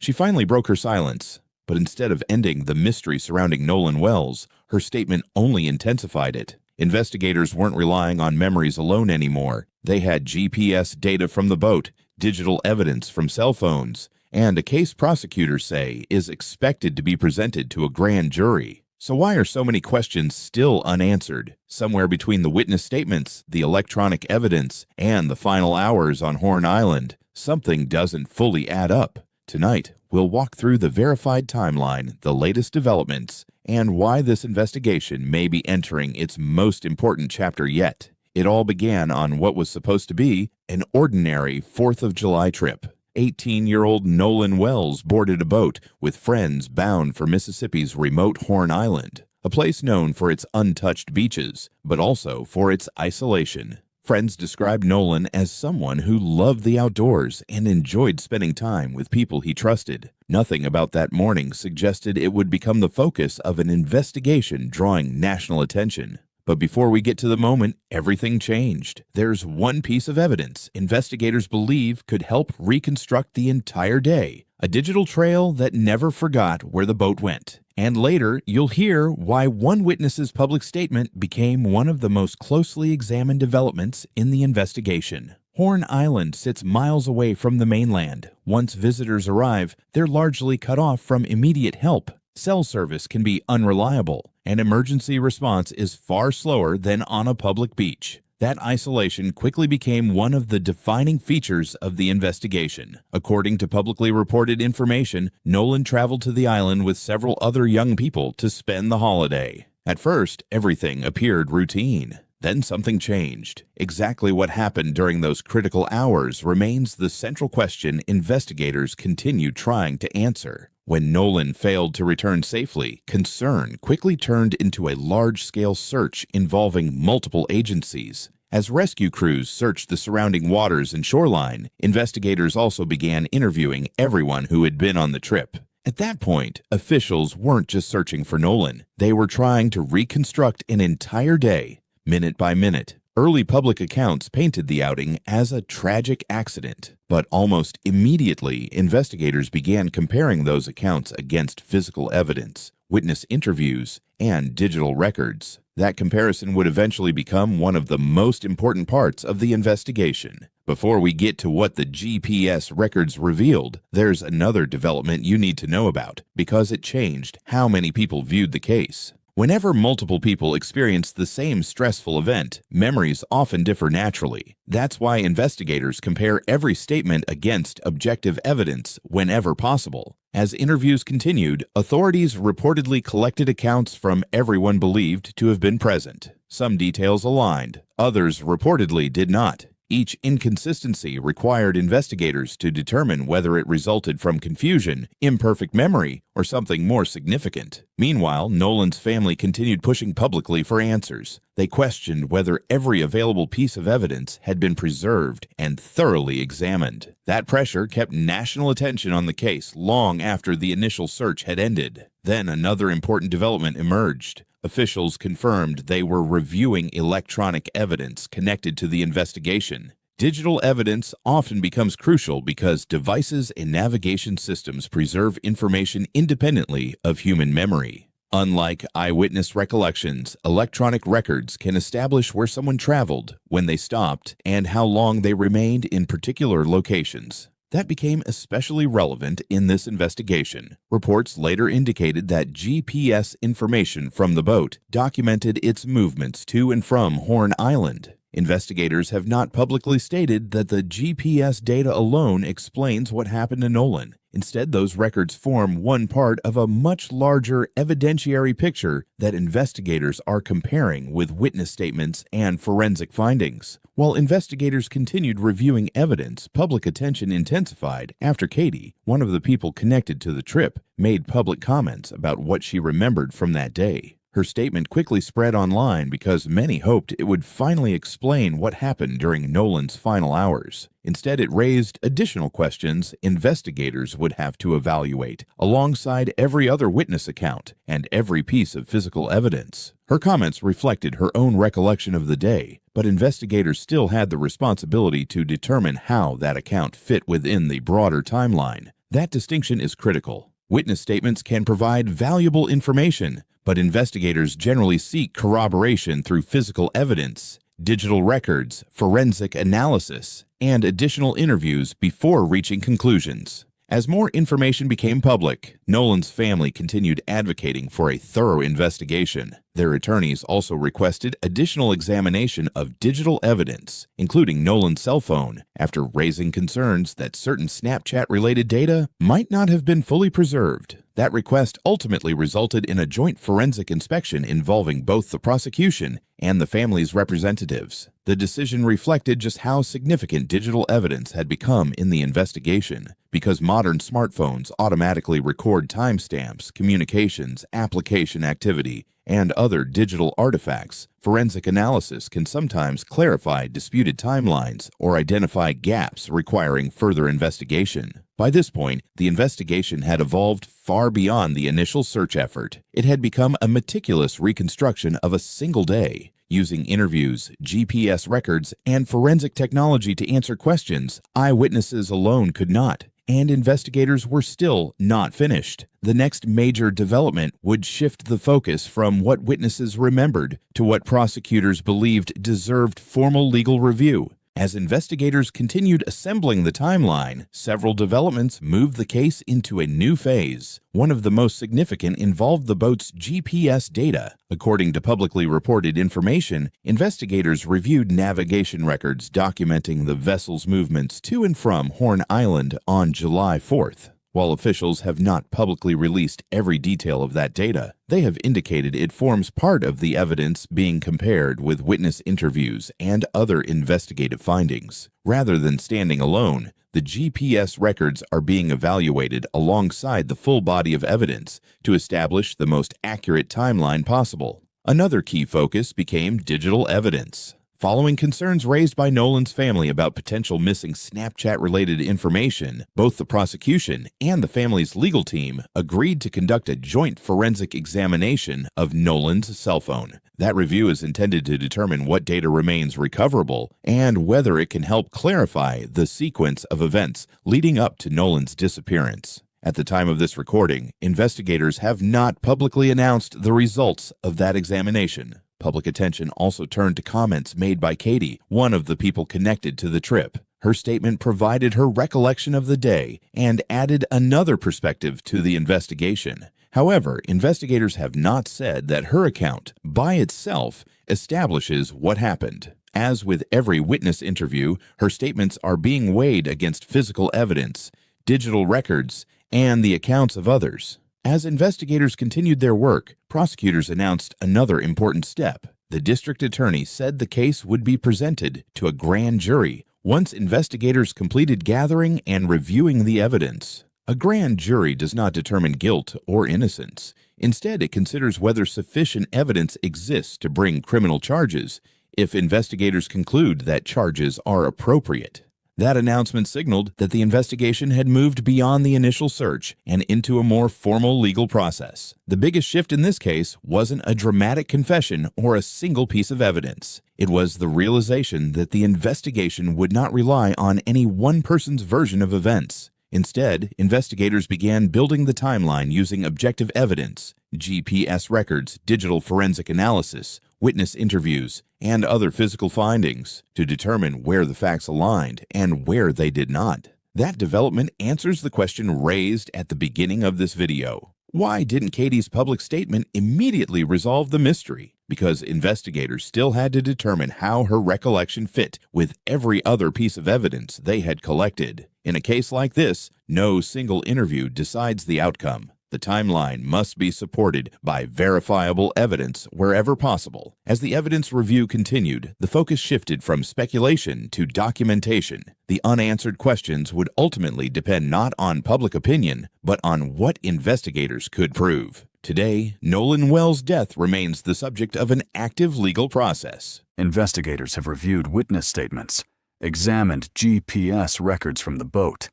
She finally broke her silence, but instead of ending the mystery surrounding Nolan Wells, her statement only intensified it. Investigators weren't relying on memories alone anymore. They had GPS data from the boat, digital evidence from cell phones, and a case prosecutors say is expected to be presented to a grand jury. So why are so many questions still unanswered? Somewhere between the witness statements, the electronic evidence, and the final hours on Horn Island, something doesn't fully add up. Tonight, we'll walk through the verified timeline, the latest developments, and why this investigation may be entering its most important chapter yet. It all began on what was supposed to be an ordinary 4th of July trip. 18-year-old Nolan Wells boarded a boat with friends bound for Mississippi's remote Horn Island, a place known for its untouched beaches, but also for its isolation. Friends described Nolan as someone who loved the outdoors and enjoyed spending time with people he trusted. Nothing about that morning suggested it would become the focus of an investigation drawing national attention. But before we get to the moment, everything changed. There's one piece of evidence investigators believe could help reconstruct the entire day, a digital trail that never forgot where the boat went. And later, you'll hear why one witness's public statement became one of the most closely examined developments in the investigation. Horn Island sits miles away from the mainland. Once visitors arrive, they're largely cut off from immediate help. Cell service can be unreliable, and emergency response is far slower than on a public beach. That isolation quickly became one of the defining features of the investigation. According to publicly reported information, Nolan traveled to the island with several other young people to spend the holiday. At first, everything appeared routine. Then something changed. Exactly what happened during those critical hours remains the central question investigators continue trying to answer. When Nolan failed to return safely, concern quickly turned into a large-scale search involving multiple agencies. As rescue crews searched the surrounding waters and shoreline, investigators also began interviewing everyone who had been on the trip. At that point, officials weren't just searching for Nolan. They were trying to reconstruct an entire day, minute by minute. Early public accounts painted the outing as a tragic accident, but almost immediately, investigators began comparing those accounts against physical evidence, witness interviews, and digital records. That comparison would eventually become one of the most important parts of the investigation. Before we get to what the GPS records revealed, there's another development you need to know about, because it changed how many people viewed the case. Whenever multiple people experience the same stressful event, memories often differ naturally. That's why investigators compare every statement against objective evidence whenever possible. As interviews continued, authorities reportedly collected accounts from everyone believed to have been present. Some details aligned, others reportedly did not. Each inconsistency required investigators to determine whether it resulted from confusion, imperfect memory, or something more significant. Meanwhile, Nolan's family continued pushing publicly for answers. They questioned whether every available piece of evidence had been preserved and thoroughly examined. That pressure kept national attention on the case long after the initial search had ended. Then another important development emerged. Officials confirmed they were reviewing electronic evidence connected to the investigation. Digital evidence often becomes crucial because devices and navigation systems preserve information independently of human memory. Unlike eyewitness recollections, electronic records can establish where someone traveled, when they stopped, and how long they remained in particular locations. That became especially relevant in this investigation. Reports later indicated that GPS information from the boat documented its movements to and from Horn Island. Investigators have not publicly stated that the GPS data alone explains what happened to Nolan. Instead, those records form one part of a much larger evidentiary picture that investigators are comparing with witness statements and forensic findings. While investigators continued reviewing evidence, public attention intensified after Katie, one of the people connected to the trip, made public comments about what she remembered from that day. Her statement quickly spread online because many hoped it would finally explain what happened during Nolan's final hours. Instead, it raised additional questions investigators would have to evaluate, alongside every other witness account and every piece of physical evidence. Her comments reflected her own recollection of the day, but investigators still had the responsibility to determine how that account fit within the broader timeline. That distinction is critical. Witness statements can provide valuable information, but investigators generally seek corroboration through physical evidence, digital records, forensic analysis, and additional interviews before reaching conclusions. As more information became public, Nolan's family continued advocating for a thorough investigation. Their attorneys also requested additional examination of digital evidence, including Nolan's cell phone, after raising concerns that certain Snapchat-related data might not have been fully preserved. That request ultimately resulted in a joint forensic inspection involving both the prosecution and the family's representatives. The decision reflected just how significant digital evidence had become in the investigation. Because modern smartphones automatically record timestamps, communications, application activity, and other digital artifacts, forensic analysis can sometimes clarify disputed timelines or identify gaps requiring further investigation. By this point, the investigation had evolved far beyond the initial search effort. It had become a meticulous reconstruction of a single day, using interviews, GPS records, and forensic technology to answer questions eyewitnesses alone could not. And investigators were still not finished. The next major development would shift the focus from what witnesses remembered to what prosecutors believed deserved formal legal review. As investigators continued assembling the timeline, several developments moved the case into a new phase. One of the most significant involved the boat's GPS data. According to publicly reported information, investigators reviewed navigation records documenting the vessel's movements to and from Horn Island on July 4th. While officials have not publicly released every detail of that data, they have indicated it forms part of the evidence being compared with witness interviews and other investigative findings. Rather than standing alone, the GPS records are being evaluated alongside the full body of evidence to establish the most accurate timeline possible. Another key focus became digital evidence. Following concerns raised by Nolan's family about potential missing Snapchat-related information, both the prosecution and the family's legal team agreed to conduct a joint forensic examination of Nolan's cell phone. That review is intended to determine what data remains recoverable and whether it can help clarify the sequence of events leading up to Nolan's disappearance. At the time of this recording, investigators have not publicly announced the results of that examination. Public attention also turned to comments made by Katie, one of the people connected to the trip. Her statement provided her recollection of the day and added another perspective to the investigation. However, investigators have not said that her account, by itself, establishes what happened. As with every witness interview, her statements are being weighed against physical evidence, digital records, and the accounts of others. As investigators continued their work, prosecutors announced another important step. The district attorney said the case would be presented to a grand jury once investigators completed gathering and reviewing the evidence. A grand jury does not determine guilt or innocence. Instead, it considers whether sufficient evidence exists to bring criminal charges if investigators conclude that charges are appropriate. That announcement signaled that the investigation had moved beyond the initial search and into a more formal legal process. The biggest shift in this case wasn't a dramatic confession or a single piece of evidence. It was the realization that the investigation would not rely on any one person's version of events. Instead, investigators began building the timeline using objective evidence, GPS records, digital forensic analysis, witness interviews, and other physical findings to determine where the facts aligned and where they did not. That development answers the question raised at the beginning of this video. Why didn't Katie's public statement immediately resolve the mystery? Because investigators still had to determine how her recollection fit with every other piece of evidence they had collected. In a case like this, no single interview decides the outcome. The timeline must be supported by verifiable evidence wherever possible. As the evidence review continued, the focus shifted from speculation to documentation. The unanswered questions would ultimately depend not on public opinion, but on what investigators could prove. Today, Nolan Wells' death remains the subject of an active legal process. Investigators have reviewed witness statements, examined GPS records from the boat,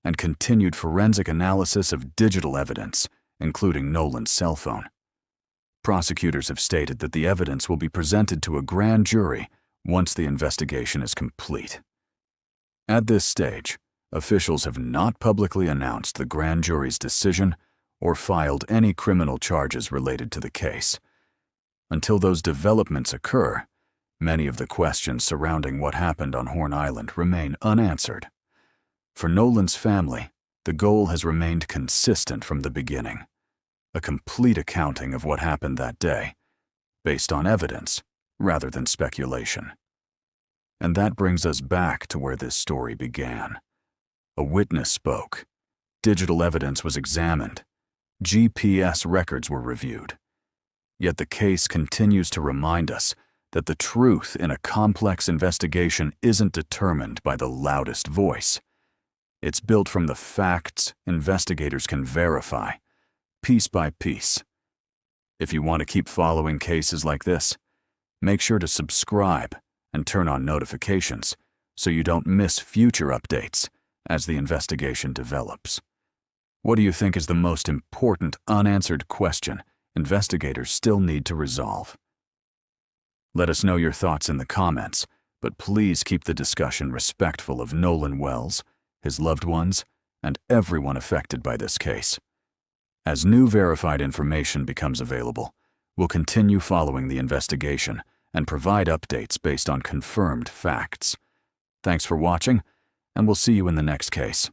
and continued forensic analysis of digital evidence, including Nolan's cell phone. Prosecutors have stated that the evidence will be presented to a grand jury once the investigation is complete. At this stage, officials have not publicly announced the grand jury's decision or filed any criminal charges related to the case. Until those developments occur, many of the questions surrounding what happened on Horn Island remain unanswered. For Nolan's family, the goal has remained consistent from the beginning: a complete accounting of what happened that day, based on evidence rather than speculation. And that brings us back to where this story began. A witness spoke, digital evidence was examined, GPS records were reviewed. Yet the case continues to remind us that the truth in a complex investigation isn't determined by the loudest voice. It's built from the facts investigators can verify, piece by piece. If you want to keep following cases like this, make sure to subscribe and turn on notifications so you don't miss future updates as the investigation develops. What do you think is the most important unanswered question investigators still need to resolve? Let us know your thoughts in the comments, but please keep the discussion respectful of Nolan Wells, his loved ones, and everyone affected by this case. As new verified information becomes available, we'll continue following the investigation and provide updates based on confirmed facts. Thanks for watching, and we'll see you in the next case.